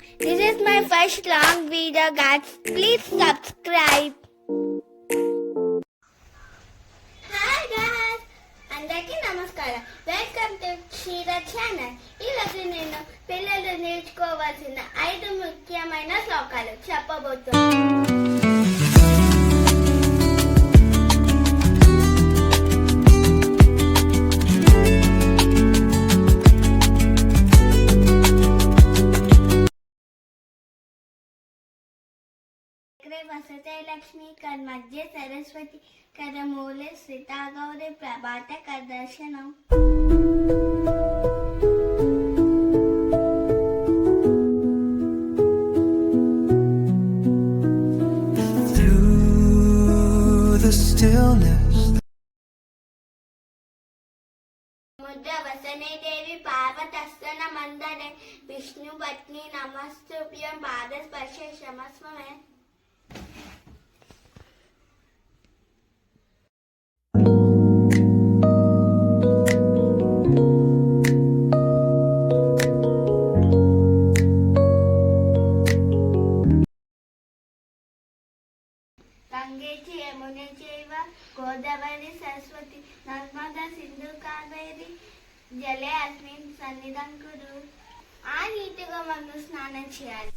This is my first long video, guys. Please subscribe. Hi guys, అందరికీ నమస్కారం. Welcome to Ksheera channel. ఈరోజు నేను పిల్లలు నేర్చుకోవాల్సిన 5 ముఖ్యమైన శ్లోకాలు చెప్పబోతున్నాను. వసతే లక్ష్మి కర్మధ్య సరస్వతి కరమూలే శ్రీతా గౌరి ప్రభాత కదర్శనం. ముద్ర వసనే దేవి పార్వతస్తన మందరే విష్ణు పత్ని నమస్తుభ్యం పాద స్పర్శ క్షమస్వమే. గంగే యమునే చైవ గోదావరి సరస్వతి నర్మదా సింధు కావేరి జలే అస్మిన్ సన్నిధం కురు. ఆ నీటిగా మనం స్నానం చేయాలి.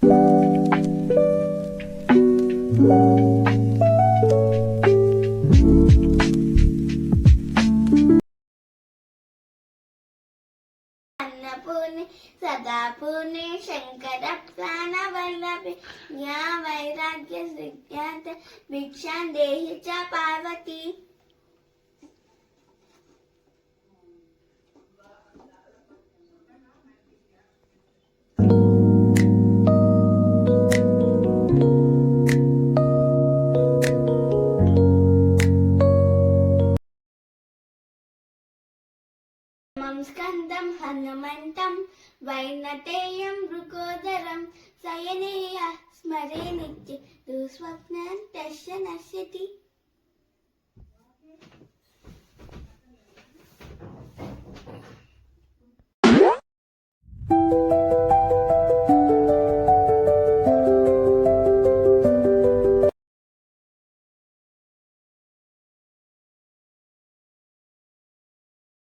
అన్నపూర్ణి సదాపూర్ణి శంకర ప్రాణ వల్లభి జ్ఞా వైరాగ్య సిద్ధ్యార్థ భిక్షాం దేహి చ పార్వతి. స్కందం హనుమంతం వైనతేయం మృగోదరం శయనేయ స్మరే నిత్య దుస్వప్నం తస్య నశ్యతి.